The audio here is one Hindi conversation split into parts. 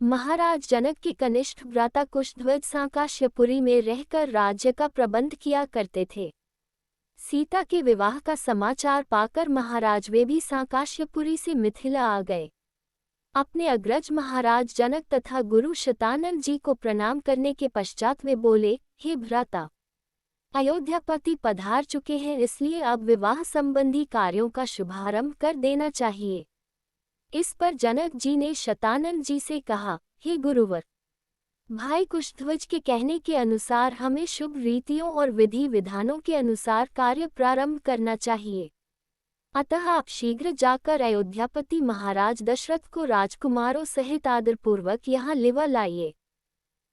महाराज जनक के कनिष्ठ भ्राता कुशध्वज सांकाश्यपुरी में रहकर राज्य का प्रबंध किया करते थे। सीता के विवाह का समाचार पाकर महाराज वे भी सांकाश्यपुरी से मिथिला आ गए। अपने अग्रज महाराज जनक तथा गुरु शतानंद जी को प्रणाम करने के पश्चात वे बोले, हे भ्राता, अयोध्यापति पधार चुके हैं, इसलिए अब विवाह संबंधी कार्यों का शुभारंभ कर देना चाहिए। इस पर जनक जी ने शतानंद जी से कहा, हे गुरुवर, भाई कुशध्वज के कहने के अनुसार हमें शुभ रीतियों और विधि विधानों के अनुसार कार्य प्रारंभ करना चाहिए। अतः आप शीघ्र जाकर अयोध्यापति महाराज दशरथ को राजकुमारों सहित आदरपूर्वक यहाँ लिवा लाइए।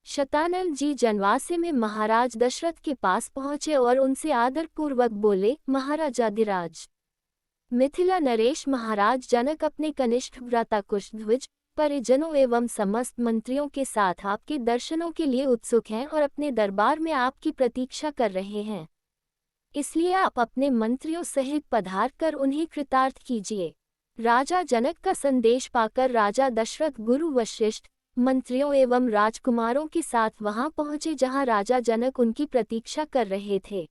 शतानंद जी जनवासे में महाराज दशरथ के पास पहुँचे और उनसे आदरपूर्वक बोले, महाराजाधिराज, मिथिला नरेश महाराज जनक अपने कनिष्ठ भ्राता कुशध्वज, परिजनों एवं समस्त मंत्रियों के साथ आपके दर्शनों के लिए उत्सुक हैं और अपने दरबार में आपकी प्रतीक्षा कर रहे हैं। इसलिए आप अपने मंत्रियों सहित पधार कर उन्हें कृतार्थ कीजिए। राजा जनक का संदेश पाकर राजा दशरथ गुरु वशिष्ठ, मंत्रियों एवं राजकुमारों के साथ वहां पहुंचे जहां राजा जनक उनकी प्रतीक्षा कर रहे थे।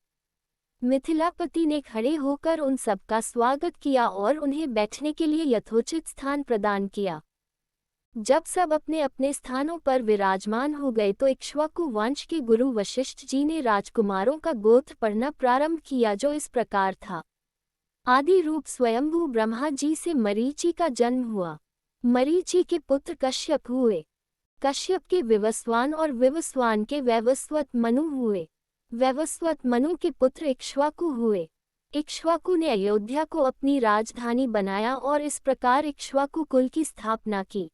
मिथिलापति ने खड़े होकर उन सबका स्वागत किया और उन्हें बैठने के लिए यथोचित स्थान प्रदान किया। जब सब अपने अपने स्थानों पर विराजमान हो गए तो इक्ष्वाकु वंश के गुरु वशिष्ठ जी ने राजकुमारों का गोत्र पढ़ना प्रारंभ किया, जो इस प्रकार था। आदि रूप स्वयंभू ब्रह्मा जी से मरीचि का जन्म हुआ। मरीचि के पुत्र कश्यप हुए। कश्यप के विवस्वान और विवस्वान के वैवस्वत मनु हुए। वैवस्वत मनु के पुत्र इक्ष्वाकु हुए। इक्ष्वाकु ने अयोध्या को अपनी राजधानी बनाया और इस प्रकार इक्ष्वाकु कुल की स्थापना की।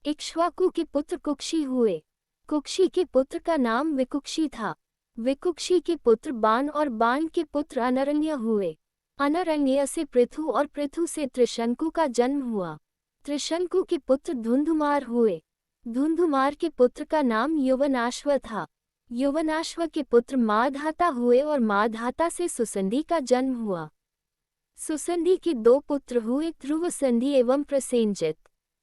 इक्ष्वाकु के पुत्र कुक्षी हुए। कुक्षी के पुत्र का नाम विकुक्षी था। विकुक्षी के पुत्र बाण और बाण के पुत्र अनरण्य हुए। अनरण्य से पृथु और पृथु से त्रिशंकु का जन्म हुआ। त्रिशंकु के पुत्र धुंधुमार हुए। धुंधुमार के पुत्र का नाम युवनाश्व था। युवनाश्व के पुत्र माधाता हुए और माधाता से सुसंधि का जन्म हुआ। सुसंधि के दो पुत्र हुए, ध्रुवसंधि एवं प्रसेनजित।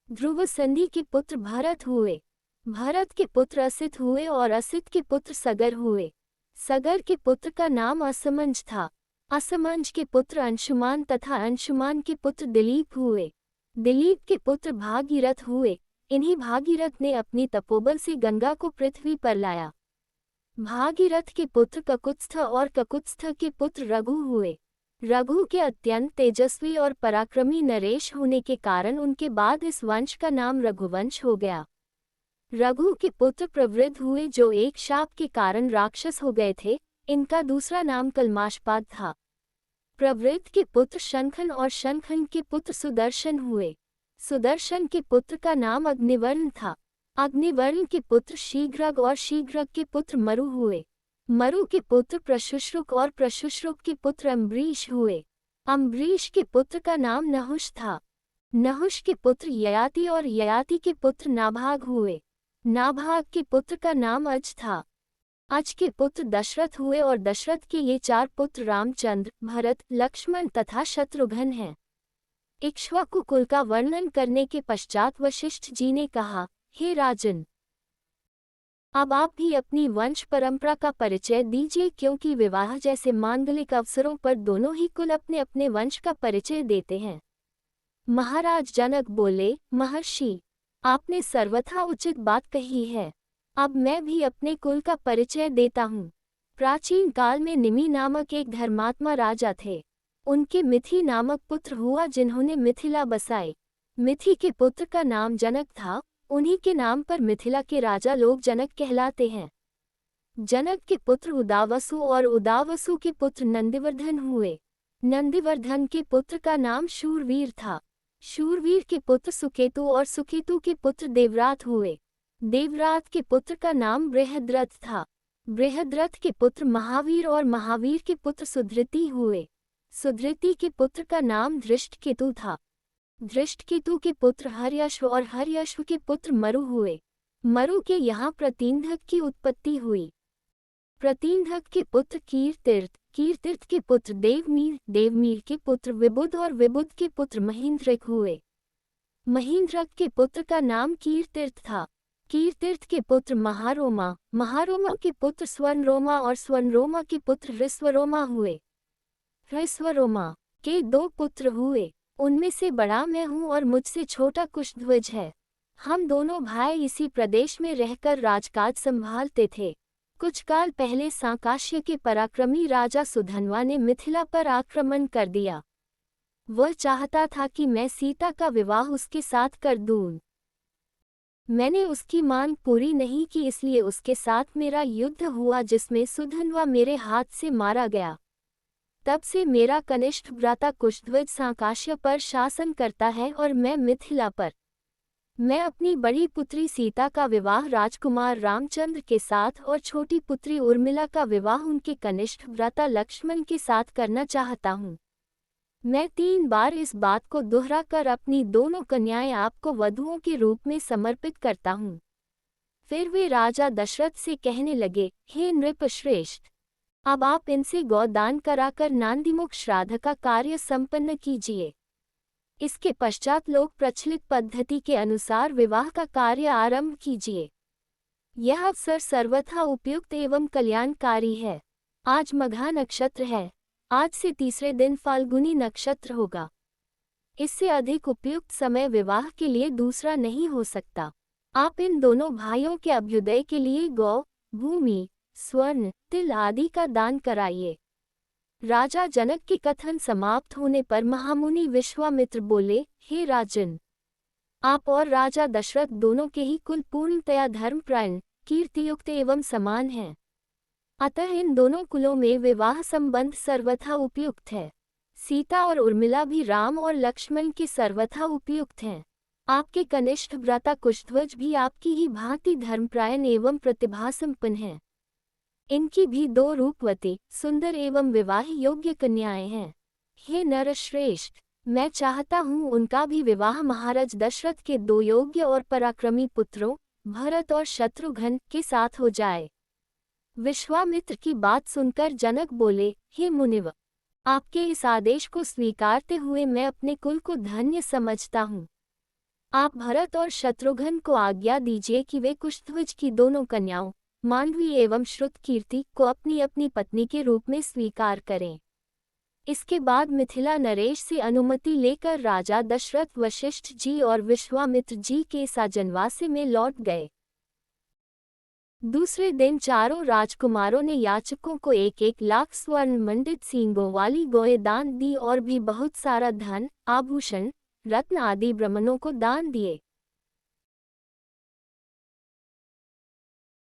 ध्रुवसंधि के पुत्र भरत हुए। भरत के पुत्र असित हुए और असित के पुत्र सगर हुए। सगर के पुत्र का नाम असमंज था। असमंज के पुत्र अंशुमान तथा अंशुमान के पुत्र दिलीप हुए। दिलीप के पुत्र भागीरथ हुए। इन्हीं भागीरथ ने अपनी तपोबल से गंगा को पृथ्वी पर लाया। भागीरथ के पुत्र ककुत्स्थ और ककुत्स्थ के पुत्र रघु हुए। रघु के अत्यंत तेजस्वी और पराक्रमी नरेश होने के कारण उनके बाद इस वंश का नाम रघुवंश हो गया। रघु के पुत्र प्रवृद्ध हुए, जो एक शाप के कारण राक्षस हो गए थे। इनका दूसरा नाम कल्माशपाद था। प्रवृद्ध के पुत्र शंखन और शंखन के पुत्र सुदर्शन हुए। सुदर्शन के पुत्र का नाम अग्निवर्ण था। अग्निवर्ण के पुत्र शीघ्रग और शीघ्रग के पुत्र मरु हुए। मरु के पुत्र प्रशुश्रुक और प्रशुश्रुक के पुत्र अम्बरीश हुए। अम्बरीश के पुत्र का नाम नहुष था। नहुष के पुत्र ययाति और ययाति के पुत्र नाभाग हुए। नाभाग के पुत्र का नाम अज था। अज के पुत्र दशरथ हुए और दशरथ के ये चार पुत्र रामचंद्र, भरत, लक्ष्मण तथा शत्रुघ्न हैं। इक्ष्वाकु कुल का वर्णन करने के पश्चात वशिष्ठ जी ने कहा, हे राजन, अब आप भी अपनी वंश परंपरा का परिचय दीजिए, क्योंकि विवाह जैसे मांगलिक अवसरों पर दोनों ही कुल अपने अपने वंश का परिचय देते हैं। महाराज जनक बोले, महर्षि, आपने सर्वथा उचित बात कही है। अब मैं भी अपने कुल का परिचय देता हूँ। प्राचीन काल में निमि नामक एक धर्मात्मा राजा थे। उनके मिथि नामक पुत्र हुआ, जिन्होंने मिथिला बसाई। मिथि के पुत्र का नाम जनक था। उन्हीं के नाम पर मिथिला के राजा लोग जनक कहलाते हैं। जनक के पुत्र उदावसु और उदावसु के पुत्र नंदिवर्धन हुए। नंदिवर्धन के पुत्र का नाम शूरवीर था। शूरवीर के पुत्र सुकेतु और सुकेतु के पुत्र देवरात हुए। देवरात के पुत्र का नाम बृहद्रथ था। बृहद्रथ के पुत्र महावीर और महावीर के पुत्र सुधृति हुए। सुधृति के पुत्र का नाम धृष्टकेतु था। धृष्टकेतु के पुत्र हर्यश्व और हर्यश्व के पुत्र मरु हुए। मरु के यहाँ प्रतींधक की उत्पत्ति हुई। प्रतींधक के पुत्र कीरतीर्थ, कीरतीर्थ के पुत्र देवमीर, देवमीर के पुत्र विबुध और विबुध के पुत्र महेंद्रिक हुए। महींद्रक के पुत्र का नाम कीरतीर्थ था। कीरतीर्थ के पुत्र महारोमा, महारोमा के पुत्र स्वर्णरोमा और स्वर्णरोमा के पुत्र ऋष्वरोमा हुए। ऋष्वरोमा के 2 पुत्र हुए, उनमें से बड़ा मैं हूँ और मुझसे छोटा कुशध्वज है। हम दोनों भाई इसी प्रदेश में रहकर राजकाज संभालते थे। कुछ काल पहले सांकाश्य के पराक्रमी राजा सुधन्वा ने मिथिला पर आक्रमण कर दिया। वह चाहता था कि मैं सीता का विवाह उसके साथ कर दूं। मैंने उसकी मांग पूरी नहीं की, इसलिए उसके साथ मेरा युद्ध हुआ जिसमें सुधन्वा मेरे हाथ से मारा गया। तब से मेरा कनिष्ठ भ्राता कुशध्वज सांकाश्य पर शासन करता है और मैं मिथिला पर। मैं अपनी बड़ी पुत्री सीता का विवाह राजकुमार रामचंद्र के साथ और छोटी पुत्री उर्मिला का विवाह उनके कनिष्ठ भ्राता लक्ष्मण के साथ करना चाहता हूँ। मैं 3 बार इस बात को दोहरा कर अपनी दोनों कन्याएं आपको वधुओं के रूप में समर्पित करता हूँ। फिर वे राजा दशरथ से कहने लगे, हे नृपश्रेष्ठ, अब आप इनसे गौदान कराकर नांदीमुख श्राद्ध का कार्य संपन्न कीजिए। इसके पश्चात लोक प्रचलित पद्धति के अनुसार विवाह का कार्य आरंभ कीजिए। यह अवसर सर्वथा उपयुक्त एवं कल्याणकारी है। आज मघा नक्षत्र है। आज से तीसरे दिन फाल्गुनी नक्षत्र होगा। इससे अधिक उपयुक्त समय विवाह के लिए दूसरा नहीं हो सकता। आप इन दोनों भाइयों के अभ्युदय के लिए गौ, भूमि, स्वर्ण, तिल आदि का दान कराइए। राजा जनक के कथन समाप्त होने पर महामुनि विश्वामित्र बोले, हे राजन, आप और राजा दशरथ दोनों के ही कुल पूर्णतया धर्मप्राण, कीर्तियुक्त एवं समान हैं। अतः इन दोनों कुलों में विवाह संबंध सर्वथा उपयुक्त है। सीता और उर्मिला भी राम और लक्ष्मण के सर्वथा उपयुक्त हैं। आपके कनिष्ठ भ्राता कुशध्वज भी आपकी ही भांति धर्मप्रायण एवं प्रतिभा संपन्न हैं। इनकी भी 2 रूपवती, सुंदर एवं विवाह योग्य कन्याएं हैं। हे नरश्रेष्ठ, मैं चाहता हूँ उनका भी विवाह महाराज दशरथ के 2 योग्य और पराक्रमी पुत्रों, भरत और शत्रुघ्न, के साथ हो जाए। विश्वामित्र की बात सुनकर जनक बोले, हे मुनिव, आपके इस आदेश को स्वीकारते हुए मैं अपने कुल को धन्य समझता हूँ। आप भरत और शत्रुघ्न को आज्ञा दीजिए कि वे कुशध्वज की दोनों कन्याओं, मांडवी एवं श्रुतकीर्ति, को अपनी अपनी पत्नी के रूप में स्वीकार करें। इसके बाद मिथिला नरेश से अनुमति लेकर राजा दशरथ वशिष्ठ जी और विश्वामित्र जी के साजनवासे में लौट गए। दूसरे दिन चारों राजकुमारों ने याचकों को 1-1 लाख स्वर्ण मंडित सींगों वाली गौएं दान दी और भी बहुत सारा धन, आभूषण, रत्न आदि ब्राह्मणों को दान दिए।